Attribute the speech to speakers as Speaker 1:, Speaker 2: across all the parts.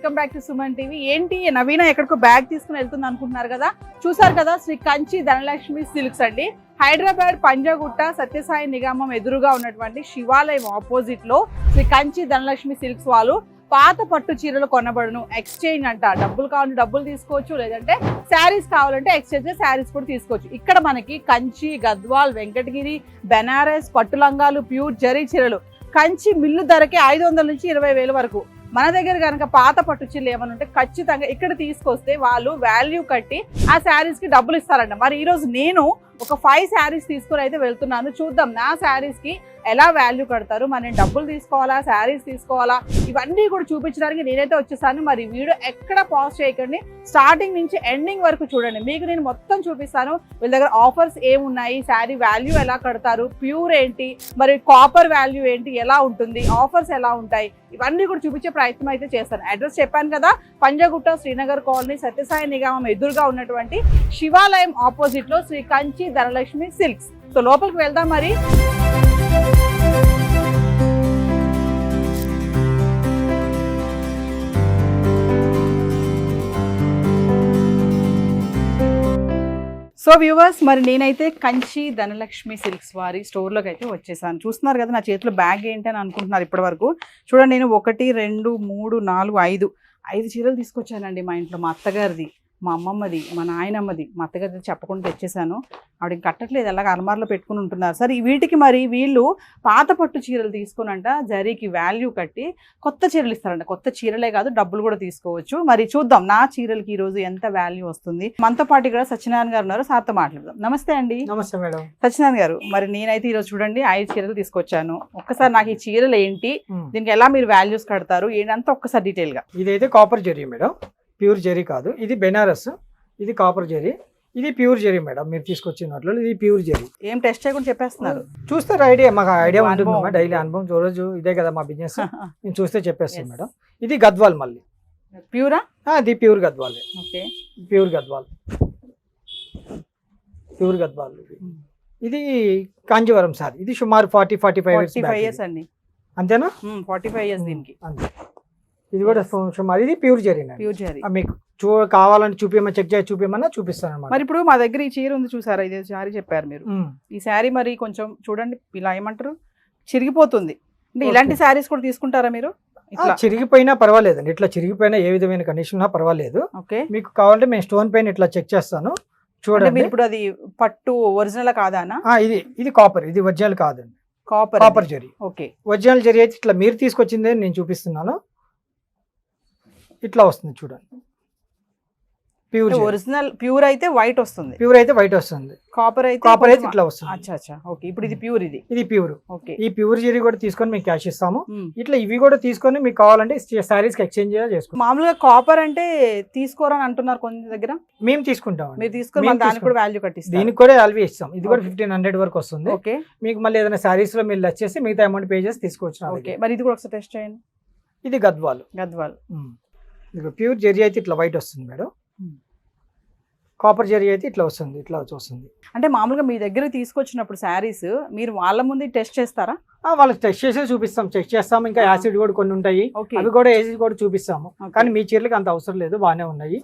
Speaker 1: Welcome back to Suman TV. ఏంటి నవీన ఎక్కడికో bag తీసుకుని వెళ్తుంది అనుకుంటున్నారు కదా, చూసారు కదా శ్రీ కంచి ధనలక్ష్మి సిల్క్స్ అండి. హైదరాబాద్ పంజాగుట్ట సత్యసాయి నిగమం ఎదురుగా ఉన్నటువంటి శివాలయం ఆపోజిట్ లో శ్రీ కంచి ధనలక్ష్మి సిల్క్స్ వాళ్ళు పాత పట్టు చీరలు కొనబడును, ఎక్స్చేంజ్ అంట. డబ్బులు కావాలంటే డబ్బులు తీసుకోవచ్చు, లేదంటే శారీస్ కావాలంటే ఎక్స్చేంజ్ శారీస్ కూడా తీసుకోవచ్చు. ఇక్కడ మనకి కంచి, గద్వాల్, వెంకటగిరి, బెనారస్, పట్టు లంగాలు, ప్యూర్ జరీ చీరలు కంచి మిల్లు ధరకే 500 నుంచి 20,000 వరకు. మన దగ్గర కనుక పాత పట్టు చీరలు ఏమైనా ఉంటే ఖచ్చితంగా ఇక్కడ తీసుకొస్తే వాళ్ళు వాల్యూ కట్టి ఆ శారీస్ కి డబ్బులు ఇస్తారంట. మరి ఈ రోజు నేను ఒక 5 శారీస్ తీసుకుని అయితే వెళ్తున్నాను. చూద్దాం నా శారీస్ కి ఎలా వాల్యూ కడతారు, మరి నేను డబ్బులు తీసుకోవాలా, శారీస్ తీసుకోవాలా, ఇవన్నీ కూడా చూపించడానికి నేనైతే వచ్చేసాను. మరి వీడియో ఎక్కడ పాజ్ చేయకండి, స్టార్టింగ్ నుంచి ఎండింగ్ వరకు చూడండి. మీకు నేను మొత్తం చూపిస్తాను. వీళ్ళ దగ్గర ఆఫర్స్ ఏమున్నాయి, శారీ వాల్యూ ఎలా కడతారు, ప్యూర్ ఏంటి, మరి కాపర్ వాల్యూ ఏంటి, ఎలా ఉంటుంది, ఆఫర్స్ ఎలా ఉంటాయి, ఇవన్నీ కూడా చూపించే ప్రయత్నం అయితే చేస్తాను. అడ్రస్ చెప్పాను కదా, పంజాగుట్ట శ్రీనగర్ కాలనీ సత్యసాయి నిగమం ఎదురుగా ఉన్నటువంటి శివాలయం ఆపోజిట్ లో శ్రీ కంచి ధనలక్ష్మి సిల్క్స్. సో లోపలికి వెళ్దాం మరి. సో వ్యూవర్స్, మరి నేనైతే కంచి ధనలక్ష్మి సిల్క్స్ వారి స్టోర్లోకి అయితే వచ్చేసాను. చూస్తున్నారు కదా నా చేతిలో బ్యాగ్ ఏంటి అని అనుకుంటున్నారు ఇప్పటి వరకు. చూడండి, నేను 1 2 3 4 5 చీరలు తీసుకొచ్చానండి. మా ఇంట్లో మా అత్తగారిది, మా అమ్మమ్మది, మా నాయనమ్మది. మా అత్తగారిది చెప్పకుండా తెచ్చేసాను. ఆవిడ కట్టట్లేదు, అలాగ అలమార్లో పెట్టుకుని ఉంటున్నారు. సరే వీటికి మరి వీళ్ళు పాత పట్టు చీరలు తీసుకునంట జరీకి వాల్యూ కట్టి కొత్త చీరలు ఇస్తారంట. కొత్త చీరలే కాదు, డబ్బులు కూడా తీసుకోవచ్చు. మరి చూద్దాం నా చీరలకి ఈ రోజు ఎంత వాల్యూ వస్తుంది. మనతో పాటు ఇక్కడ సత్యనారాయణ గారు ఉన్నారు, సార్తో మాట్లాడదాం. నమస్తే అండి.
Speaker 2: నమస్తే మేడం.
Speaker 1: సత్యనారాయణ గారు, మరి నేనైతే ఈరోజు చూడండి 5 చీరలు తీసుకొచ్చాను. ఒక్కసారి నాకు ఈ చీరలు ఏంటి, దీనికి ఎలా మీరు వాల్యూస్ కడతారు ఏంటంతా ఒక్కసారి డీటెయిల్ గా.
Speaker 2: ఇదైతే copper zari madam, pure zari కాదు. ఇది బెనారస్, ఇది కాపర్ జరీ, ఇది ప్యూర్ జరీ మేడం. మీరు తీసుకొచ్చినట్లు ఇది ప్యూర్ జరీ.
Speaker 1: ఏం టెస్ట్ చేయకుండా చెప్పేస్తున్నారు.
Speaker 2: చూస్తే ఐడియా, మాకు ఐడియా ఉంటుంది. డైలీ అనుభవం, రోజు ఇదే కదా మా బిజినెస్. నేను చూస్తే చెప్పేస్తాను మేడం. ఇది గద్వాల్, మళ్ళీ
Speaker 1: ప్యూరా?
Speaker 2: ఇది pure Gadwal.
Speaker 1: Okay,
Speaker 2: pure Gadwal, pure Gadwal. ఇది కాంజీవరం సార్. ఇది సుమారు 45
Speaker 1: ఇయర్స్ అండి.
Speaker 2: అంతేనా?
Speaker 1: 45 ఇయర్స్ దీనికి.
Speaker 2: అంతే. ఇది కూడా సుమారు. ఇది ప్యూర్ జరీ.
Speaker 1: ప్యూర్ జరీ
Speaker 2: మీకు కావాలంటే చూపించమని, చెక్ చేసి చూపించమన్నా చూపిస్తాను అన్నమాట.
Speaker 1: మరి ఇప్పుడు మా దగ్గర ఈ చీర ఉంది చూసారా, ఇదే శారీ చెప్పారు మీరు. ఈ శారీ మరి కొంచెం చూడండి, ఇలా ఏమంటారు, చిరిగిపోతుంది. అంటే ఇలాంటి శారీస్ కూడా తీసుకుంటారా మీరు?
Speaker 2: చిరిగిపోయినా పర్వాలేదండి, ఇట్లా చిరిగిపోయినా ఏ విధమైన కండిషన్ ఉన్నా పర్వాలేదు.
Speaker 1: ఓకే,
Speaker 2: మీకు కావాలంటే మేము స్టోన్ పైన ఇట్లా చెక్ చేస్తాను చూడండి.
Speaker 1: ఇప్పుడు అది పట్టు ఒరిజినల్ కాదానా?
Speaker 2: ఇది కాపర్, ఇది ఒరిజినల్ కాదండి, copper zari.
Speaker 1: Okay,
Speaker 2: original zari అయితే ఇట్లా మీరు తీసుకొచ్చిందే నేను చూపిస్తున్నాను. ఇట్లా వస్తుంది చూడండి. ప్యూర్
Speaker 1: ఒరిజినల్ ప్యూర్ అయితే వైట్ వస్తుంది,
Speaker 2: ప్యూర్ అయితే వైట్ వస్తుంది. కాపర్ అయితే ఇట్లా వస్తుంది.
Speaker 1: అచ్చా, ఓకే. ఇప్పుడు ఇది ప్యూర్, ఇది
Speaker 2: ప్యూర్.
Speaker 1: ఓకే,
Speaker 2: ఈ ప్యూర్ జరీ కూడా తీసుకొని మీకు క్యాష్ ఇస్తాము. ఇట్లా ఇవి కూడా తీసుకొని మీకు కావాలంటే శారీస్ కి ఎక్స్చేంజ్ చేసుకోండి.
Speaker 1: మామూలుగా కాపర్ అంటే తీసుకోరని అంటున్నారు కొంచెం దగ్గర.
Speaker 2: మేము తీసుకుంటాం,
Speaker 1: మీరు తీసుకొని దానికి కూడా వాల్యూ కట్టిస్తాం.
Speaker 2: దీనికి కూడా వాల్యూ ఇస్తాం. ఇది కూడా 1500 వరకు వస్తుంది.
Speaker 1: ఓకే,
Speaker 2: మీకు మళ్ళీ ఏదైనా శారీస్ లో మీరు వచ్చేసి మిగతా అమౌంట్ పే చేసి తీసుకోవచ్చు.
Speaker 1: ఓకే, మరి ఇది కూడా ఒకసారి టెస్ట్ చేయండి.
Speaker 2: ఇది గద్వాల్. ప్యూర్ జరీ అయితే ఇట్లా వైట్ వస్తుంది మేడం. కాపర్ జరీ అయితే ఇట్లా వస్తుంది, ఇట్లా వస్తుంది.
Speaker 1: అంటే మామూలుగా మీ దగ్గర తీసుకొచ్చినప్పుడు శారీస్ మీరు వాళ్ళ ముందు టెస్ట్ చేస్తారా?
Speaker 2: వాళ్ళకి టెస్ట్ చేసే చూపిస్తాం, చెక్ చేస్తాము. ఇంకా యాసిడ్ కూడా కొన్ని ఉంటాయి, అవి కూడా వేసి కూడా చూపిస్తాము. కానీ మీ చీరలకు అంత అవసరం లేదు, బాగానే ఉన్నాయి.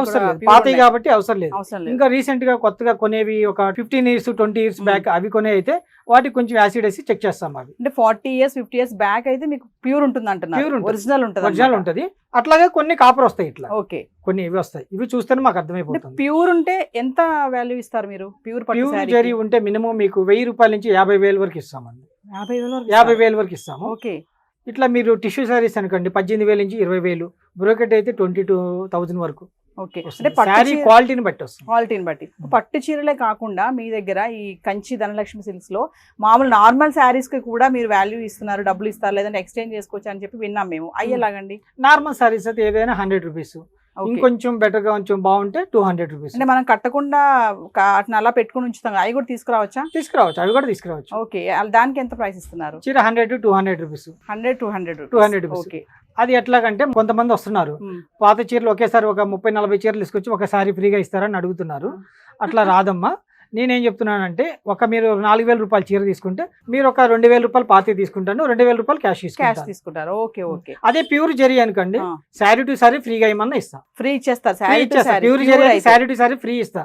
Speaker 2: అవసరం లేదు, పాతవి కాబట్టి అవసరం లేదు. ఇంకా రీసెంట్ గా కొత్తగా కొనేవి ఒక 15 years 20 years బ్యాక్ అవి కొనే అయితే వాటికి కొంచెం యాసిడ్ వేసి చెక్ చేస్తాం. అవి
Speaker 1: అంటే 40 years 50 years బ్యాక్ అయితే మీకు ప్యూర్ ఉంటుంది అంటున్నారు.
Speaker 2: ప్యూర్
Speaker 1: ఒరిజినల్
Speaker 2: ఉంటుంది. అట్లాగే కొన్ని కాపర్ వస్తాయి, ఇట్లా
Speaker 1: ఓకే,
Speaker 2: కొన్ని ఇవి వస్తాయి. ఇవి చూస్తేనే మాకు అర్థమైపోతుంది.
Speaker 1: ప్యూర్ ఉంటే ఎంత వాల్యూ ఇస్తారు మీరు? ప్యూర్
Speaker 2: జరీ ఉంటే మినిమం మీకు 1000 రూపాయల నుంచి 50,000 వరకు ఇస్తామండి.
Speaker 1: 50,000
Speaker 2: వరకు ఇస్తాము.
Speaker 1: ఓకే,
Speaker 2: ఇట్లా మీరు టిష్యూ శారీస్ అనుకోండి 18,000 నుంచి 20,000, బ్రోకెట్ అయితే 22,000 వరకు.
Speaker 1: ఓకే,
Speaker 2: అంటే క్వాలిటీని బట్టి వస్తుంది.
Speaker 1: క్వాలిటీని బట్టి. పట్టు చీరలే కాకుండా మీ దగ్గర ఈ కంచి ధనలక్ష్మి సిల్క్స్ లో మామూలు నార్మల్ శారీస్ కి కూడా మీరు వాల్యూ ఇస్తున్నారు, డబ్బులు ఇస్తారు, లేదంటే ఎక్స్చేంజ్ చేసుకోవచ్చు అని చెప్పి విన్నాం మేము. అయ్యేలాగండి
Speaker 2: నార్మల్ శారీస్ అయితే ఏదైనా 100 రూపీస్, ఇంకొంచెం బెటర్ గా కొంచెం బాగుంటే 200 రూపీస్.
Speaker 1: అంటే మనం కట్టకుండా అలా పెట్టుకుని ఉంచుతాం, అవి కూడా తీసుకురావచ్చా?
Speaker 2: తీసుకురావచ్చు, అవి కూడా తీసుకురావచ్చు.
Speaker 1: ఓకే, దానికి ఎంత ప్రైస్ ఇస్తున్నారు?
Speaker 2: చీర 100 to 200 రూపీస్.
Speaker 1: 100 రూపీస్.
Speaker 2: ఓకే, అది ఎట్లాగంటే కొంతమంది వస్తున్నారు పాత చీరలు ఒకేసారి ఒక 30-40 చీరలు తీసుకొచ్చి ఒకసారి ఫ్రీగా ఇస్తారని అడుగుతున్నారు. అట్లా రాదమ్మా. నేనేం చెప్తున్నానంటే మీరు 4,000 రూపాయలు చీర తీసుకుంటే మీరు ఒక 2,000 రూపాయలు పాతి తీసుకుంటాను, 2,000 రూపాయలు క్యాష్
Speaker 1: తీసుకుంటారు. Okay okay.
Speaker 2: అదే ప్యూర్ జరీ అనుకోండి, శారీ టు శారీ ఫ్రీగా ఏమన్నా ఇస్తాం,
Speaker 1: ఫ్రీ ఇచ్చేస్తారు.
Speaker 2: Pure zari sari to sari free ఇస్తా,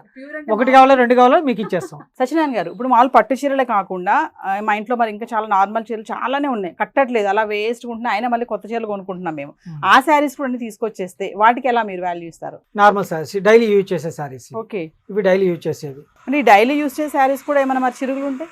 Speaker 2: 1 కావాలో 2 కావాలో మీకు ఇచ్చేస్తాం.
Speaker 1: సత్యనారాయణ గారు, ఇప్పుడు మామూలు పట్టు చీరలే కాకుండా మా ఇంట్లో మరి ఇంకా చాలా నార్మల్ చీరలు చాలానే ఉన్నాయి, కట్టట్లేదు, అలా వేస్ట్ ఉంటున్నాయి, అయినా మళ్ళీ కొత్త చీరలు కొనుక్కుంటున్నాం మేము. ఆ శారీస్ కూడా తీసుకొచ్చేస్తే వాటికి ఎలా మీరు వాల్యూ ఇస్తారు?
Speaker 2: నార్మల్ శారీస్, డైలీ యూజ్ చేసే శారీస్.
Speaker 1: ఓకే,
Speaker 2: ఇవి డైలీ యూజ్ చేసేవి.
Speaker 1: అంటే డైలీ యూజ్ చేసే శారీస్ కూడా ఏమైనా మరి చిరుగులు ఉంటాయి?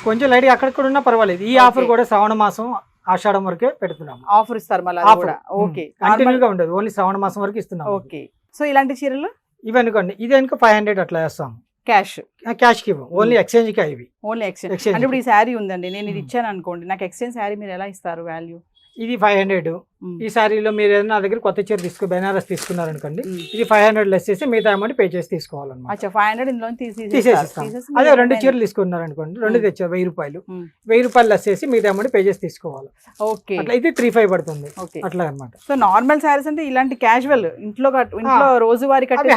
Speaker 2: కొంచెం లైట్ అక్కడక్కడ ఉన్నా పర్వాలేదు. ఈ ఆఫర్ కూడా శ్రావణ మాసం ఆషాఢం వరకే పెడుతున్నాం.
Speaker 1: ఆఫర్ ఇస్తారు మళ్ళీ కూడా? ఓకే,
Speaker 2: కంటిన్యూగా ఉండదు, ఓన్లీ శ్రావణ మాసం వరకు ఇస్తున్నాం.
Speaker 1: ఓకే. సో ఇలాంటి చీరలు
Speaker 2: ఇవి అనుకోండి, ఇది అనుకో 500 అట్లా వేస్తాం. క్యాష్ కి ఇవ్వం, ఓన్లీ ఎక్స్చేంజ్ కి. ఇవి
Speaker 1: ఓన్లీ ఎక్స్చేంజ్. అంటే ఇప్పుడు ఈ శారీ ఉందండి, నేను ఇది ఇచ్చాను అనుకోండి, నాకు ఎక్స్చేంజ్ శారీ మీరు ఎలా ఇస్తారు వాల్యూ?
Speaker 2: ఇది 500. ఈ శారీలో మీరు ఏదైనా నా దగ్గర కొత్త చీర బెనారస్ తీసుకున్నారు అనుకోండి, ఇది 500 లెస్ చేసి మిగతా అమౌంట్ పే చేసి తీసుకోవాలన్నమాట.
Speaker 1: 500 ఇందులో
Speaker 2: తీసేసిస్తాం. అదే 2 చీరలు తీసుకున్నారు అనుకోండి, 2 తెచ్చారు 1,000 రూపాయలు, 1,000 రూపాయలు లెస్ చేసి మిగతా అమౌంట్ పే చేసి తీసుకోవాలి.
Speaker 1: ఓకే,
Speaker 2: అట్లా ఇది 3,500 పడుతుంది అట్లా అనమాట.
Speaker 1: సో నార్మల్ శారీస్ అంటే ఇలాంటి క్యాజువల్ ఇంట్లో రోజువారీ కట్టే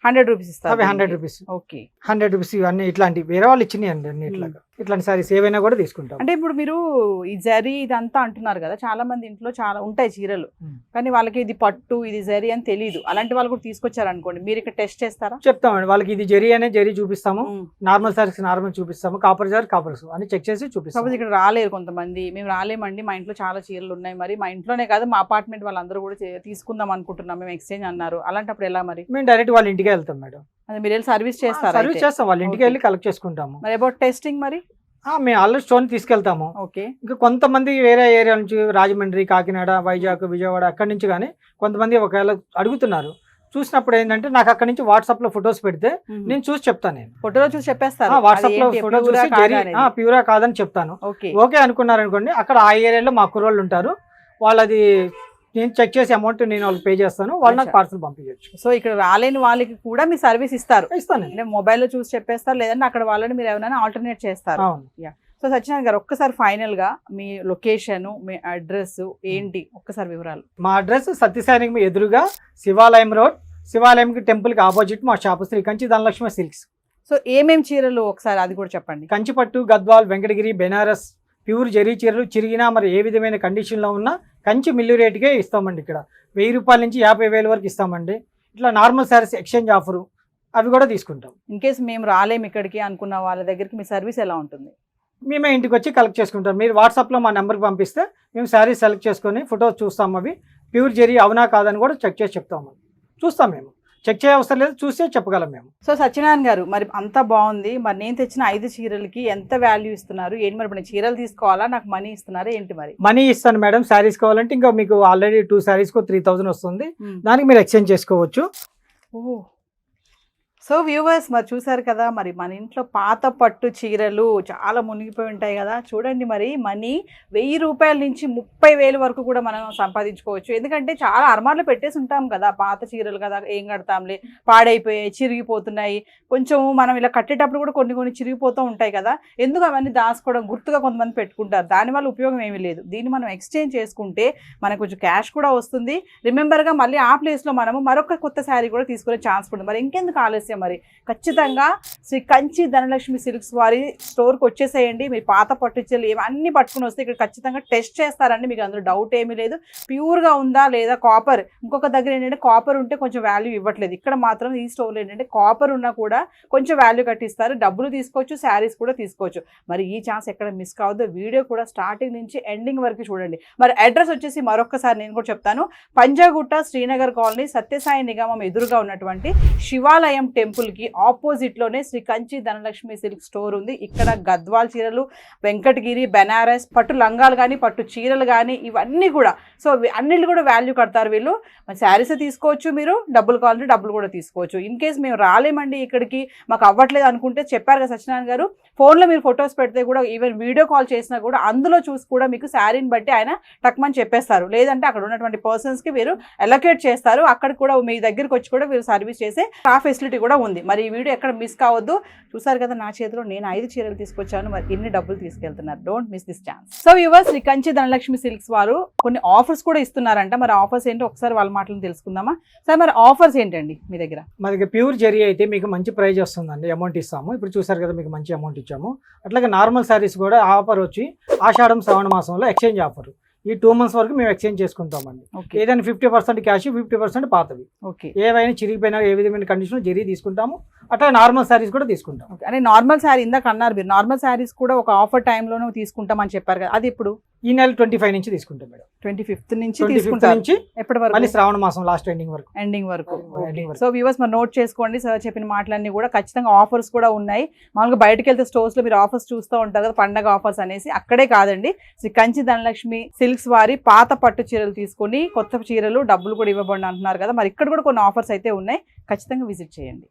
Speaker 1: 100 రూపీస్ ఇస్తారు.
Speaker 2: 100 రూపీస్.
Speaker 1: Okay,
Speaker 2: 100 rupees. ఇవన్నీ ఇట్లాంటి వేరే వాళ్ళు ఇచ్చినాయి అండి అన్ని ఇట్లాంటి సారీస్ ఏవైనా కూడా తీసుకుంటాం.
Speaker 1: అంటే ఇప్పుడు మీరు ఈ జరీ ఇదంతా అంటున్నారు కదా, చాలా మంది ఇంట్లో చాలా ఉంటాయి చీరలు, కానీ వాళ్ళకి ఇది పట్టు ఇది జరీ అని తెలియదు. అలాంటి వాళ్ళు కూడా తీసుకొచ్చారు అనుకోండి, మీరు ఇక్కడ టెస్ట్ చేస్తారా?
Speaker 2: చెప్తామండి వాళ్ళకి, ఇది జరీ అనే జరీ చూపిస్తాము, నార్మల్ సారీస్ నార్మల్ చూపిస్తాము, కాపర్ జార్ కాపర్స్ అని చెక్ చేసి చూపిస్తాం.
Speaker 1: సపోజ్ ఇక్కడ రాలేరు కొంతమంది, మేము రాలేమండి, మా ఇంట్లో చాలా చీరలు ఉన్నాయి, మరి మా ఇంట్లోనే కాదు మా అపార్ట్మెంట్ వాళ్ళందరూ కూడా తీసుకుందాం అనుకుంటున్నాం, మేము ఎక్స్చేంజ్ అన్నారు, అలాంటప్పుడు ఎలా మరి?
Speaker 2: మేము డైరెక్ట్ వాళ్ళ ఇంటికి వెళ్తాం మేడం.
Speaker 1: అదే మీరు వెళ్ళి సర్వీస్ చేస్తారా?
Speaker 2: సర్వీస్ చేస్తాం, వాళ్ళ ఇంటికి వెళ్ళి కలెక్ట్ చేసుకుంటాము.
Speaker 1: మరి అబౌట్ టెస్టింగ్ మరి?
Speaker 2: మేము ఆల్రెడీ స్టోన్ తీసుకెళ్తాము.
Speaker 1: ఓకే.
Speaker 2: ఇంకా కొంతమంది వేరే ఏరియా నుంచి, రాజమండ్రి, కాకినాడ, వైజాగ్, విజయవాడ అక్కడి నుంచి కానీ కొంతమంది ఒకవేళ అడుగుతున్నారు, చూసినప్పుడు ఏంటంటే నాకు అక్కడ నుంచి వాట్సాప్ లో ఫొటోస్ పెడితే నేను చూసి చెప్తాను. నేను
Speaker 1: ఫోటోలో చూసి చెప్పేస్తాను,
Speaker 2: వాట్సాప్ లో ఫోటో చూసి ప్యూరా కాదని చెప్తాను. ఓకే అనుకున్నారు అనుకోండి, అక్కడ ఆ ఏరియాలో మా కుర్రోళ్ళు ఉంటారు, వాళ్ళది నేను చెక్ చేసి అమౌంట్ నేను వాళ్ళకి పే చేస్తాను, వాళ్ళు నాకు పార్సల్ పంపించచ్చు.
Speaker 1: సో ఇక్కడ రాలేని వాళ్ళకి కూడా మీ సర్వీస్ ఇస్తాను.
Speaker 2: అంటే
Speaker 1: మొబైల్లో చూసి చెప్పేస్తారు, లేదంటే అక్కడ వాళ్ళని మీరు ఏమైనా ఆల్టర్నేట్ చేస్తారు. సో సత్యనారాయణ గారు, ఒక్కసారి ఫైనల్ గా మీ లొకేషన్, మీ అడ్రస్ ఏంటి, ఒక్కసారి వివరాలు.
Speaker 2: మా అడ్రస్ సత్యసాయి ఎదురుగా శివాలయం రోడ్, శివాలయం టెంపుల్ కి ఆపోజిట్ మా shop Shri Kanchi Dhanalakshmi silks.
Speaker 1: So ఏమేమి చీరలు ఒకసారి అది కూడా చెప్పండి.
Speaker 2: కంచిపట్టు, గద్వాల్, వెంకటగిరి, బెనారస్, ప్యూర్ జరీ చీరలు చిరిగినా మరి ఏ విధమైన కండిషన్లో ఉన్నా కంచి మిల్లు రేటుకే ఇస్తామండి. ఇక్కడ 1,000 రూపాయల నుంచి 50,000 వరకు ఇస్తామండి. ఇట్లా నార్మల్ సారీస్ ఎక్స్చేంజ్ ఆఫరు అవి కూడా తీసుకుంటాం.
Speaker 1: ఇన్ కేస్ మేము రాలేము ఇక్కడికి అనుకున్న వాళ్ళ దగ్గరికి మీ సర్వీస్ ఎలా ఉంటుంది?
Speaker 2: మేమే ఇంటికి వచ్చి కలెక్ట్ చేసుకుంటాం. మీరు వాట్సాప్లో మా నెంబర్కి పంపిస్తే మేము శారీస్ సెలెక్ట్ చేసుకొని ఫొటోస్ చూస్తాం, అవి ప్యూర్ జరీ అవునా కాదని కూడా చెక్ చేసి చెప్తాము. చూస్తాం, మేము చెక్ చేయ అవసరం లేదు, చూస్తే చెప్పగలం మేము.
Speaker 1: సో సత్యనారాయణ గారు, మరి అంతా బాగుంది, మరి నేను తెచ్చిన 5 చీరలకి ఎంత వాల్యూ ఇస్తున్నారు ఏంటి? మరి నేను చీరలు తీసుకోవాలా, నాకు మనీ ఇస్తున్నారా ఏంటి? మరి
Speaker 2: మనీ ఇస్తాను మేడం. శారీస్ కావాలంటే ఇంకా మీకు ఆల్రెడీ 2 శారీస్ కు 3,000 వస్తుంది, దానికి మీరు ఎక్స్చేంజ్ చేసుకోవచ్చు.
Speaker 1: సో వ్యూవర్స్, మరి చూసారు కదా, మరి మన ఇంట్లో పాత పట్టు చీరలు చాలా మునిగిపోయి ఉంటాయి కదా, చూడండి మరి మనీ 1,000 రూపాయల నుంచి 30,000 వరకు కూడా మనం సంపాదించుకోవచ్చు. ఎందుకంటే చాలా అర్మార్లు పెట్టేసి ఉంటాం కదా, పాత చీరలు కదా, ఏం కడతాంలే, పాడైపోయాయి, చిరిగిపోతున్నాయి, కొంచెం మనం ఇలా కట్టేటప్పుడు కూడా కొన్ని చిరిగిపోతూ ఉంటాయి కదా, ఎందుకు అవన్నీ దాచుకోవడం, గుర్తుగా కొంతమంది పెట్టుకుంటారు, దానివల్ల ఉపయోగం ఏమీ లేదు. దీన్ని మనం ఎక్స్చేంజ్ చేసుకుంటే మనకు కొంచెం క్యాష్ కూడా వస్తుంది, రిమెంబర్గా మళ్ళీ ఆ ప్లేస్లో మనము మరొక కొత్త శారీ కూడా తీసుకునే ఛాన్స్ ఉంటుంది. మరి ఇంకెందుకు ఆలస్యం, మరి ఖచ్చితంగా శ్రీ కంచి ధనలక్ష్మి సిల్క్స్ వారి స్టోర్కి వచ్చేసేయండి. మీరు పాత పట్టు చీరలు ఇవన్నీ పట్టుకుని వస్తే ఇక్కడ ఖచ్చితంగా టెస్ట్ చేస్తారండి, మీకు అందులో డౌట్ ఏమీ లేదు. ప్యూర్గా ఉందా లేదా, కాపర్, ఇంకొక దగ్గర ఏంటంటే కాపర్ ఉంటే కొంచెం వాల్యూ ఇవ్వట్లేదు, ఇక్కడ మాత్రం ఈ స్టోర్లో ఏంటంటే కాపర్ ఉన్నా కూడా కొంచెం వాల్యూ కట్టిస్తారు, డబ్బులు తీసుకోవచ్చు, శారీస్ కూడా తీసుకోవచ్చు. మరి ఈ ఛాన్స్ ఎక్కడ మిస్ కావద్దు, వీడియో కూడా స్టార్టింగ్ నుంచి ఎండింగ్ వరకు చూడండి. మరి అడ్రస్ వచ్చేసి మరొకసారి నేను కూడా చెప్తాను, పంజాగుట్ట, శ్రీనగర్ కాలనీ, సత్యసాయి నిగమం ఎదురుగా ఉన్నటువంటి శివాలయం టెంపుల్కి ఆపోజిట్లోనే శ్రీ కంచి ధనలక్ష్మి సిల్క్ స్టోర్ ఉంది. ఇక్కడ గద్వాల్ చీరలు, వెంకటగిరి, బెనారస్, పట్టు లంగాలు కానీ పట్టు చీరలు కానీ ఇవన్నీ కూడా, సో అన్నిళ్ళు కూడా వాల్యూ కడతారు వీళ్ళు. మరి శారీస్ తీసుకోవచ్చు, మీరు డబ్బులు కావాలంటే డబ్బులు కూడా తీసుకోవచ్చు. ఇన్ కేస్ మేము రాలేమండి ఇక్కడికి, మాకు అవ్వట్లేదు అనుకుంటే చెప్పారు కదా సత్యనారాయణ గారు, ఫోన్ లో మీరు ఫొటోస్ పెడితే కూడా ఈవెన్ వీడియో కాల్ చేసినా కూడా అందులో చూసి కూడా మీకు శారీని బట్టి ఆయన టక్మని చెప్పేస్తారు. లేదంటే అక్కడ ఉన్నటువంటి పర్సన్స్ కి మీరు అలొకేట్ చేస్తారు, అక్కడ కూడా మీ దగ్గరికి వచ్చి కూడా మీరు సర్వీస్ చేసే ఆ ఫెసిలిటీ కూడా ఉంది. మరి ఈ వీడియో ఎక్కడ మిస్ కావద్దు. చూసారు కదా నా చేతిలో నేను 5 చీరలు తీసుకొచ్చాను, మరి ఎన్ని డబ్బులు తీసుకెళ్తున్నారు. Don't miss this chance. So viewers, Shri Kanchi Dhanalakshmi silks వారు కొన్ని ఆఫర్స్ కూడా ఇస్తున్నారంట. మరి ఆఫర్స్ ఏంటో ఒకసారి వాళ్ళ మాటలను తెలుసుకుందామా. సార్ మరి ఆఫర్స్ ఏంటండి మీ దగ్గర?
Speaker 2: మా దగ్గర ప్యూర్ జరీ అయితే మీకు మంచి ప్రైజ్ వస్తుందండి, అమౌంట్ ఇస్తాము. ఇప్పుడు చూసారు కదా మీకు మంచి అమౌంట్ ఇచ్చాము. అట్లాగే నార్మల్ శారీస్ కూడా ఆఫర్ వచ్చి ఆషాఢం శ్రావణ మాసంలో ఎక్స్చేంజ్ ఆఫర్. ఈ 2 months వరకు మేము ఎక్స్చేంజ్ చేసుకుంటామండి. ఏదైనా 50% క్యాష్, 50% పాతవి. ఏవైనా చిరిగిపోయినా ఏ విధమైన కండిషన్ జరీ తీసుకుంటాము. అట్లా నార్మల్ శారీస్ కూడా తీసుకుంటాం.
Speaker 1: అంటే నార్మల్ శారీ ఇందాక అన్నారు మీరు, నార్మల్ శారీస్ కూడా ఒక ఆఫర్ టైంలోనే తీసుకుంటామని చెప్పారు కదా, అది ఇప్పుడు
Speaker 2: ఈ నెల 25 నుంచి తీసుకుంటాం మేడం.
Speaker 1: 25th నుంచి
Speaker 2: ఎప్పటి వరకు? మళ్ళీ శ్రావణ మాసం లాస్ట్ ఎండింగ్ వరకు.
Speaker 1: సో వ్యూవర్స్ మరి నోట్ చేసుకోండి, సార్ చెప్పిన మాటలన్నీ కూడా. ఖచ్చితంగా ఆఫర్స్ కూడా ఉన్నాయి. మామూలుగా బయటకు వెళ్తే స్టోర్స్ లో మీరు ఆఫర్స్ చూస్తూ ఉంటారు కదా, పండగ ఆఫర్స్ అనేసి. అక్కడే కాదండి, శ్రీ కంచి ధనలక్ష్మి సిల్క్స్ వారి పాత పట్టు చీరలు తీసుకొని కొత్త చీరలు డబ్బులు కూడా ఇవ్వబడి అంటున్నారు కదా, మరి ఇక్కడ కూడా కొన్ని ఆఫర్స్ అయితే ఉన్నాయి. ఖచ్చితంగా విజిట్ చేయండి.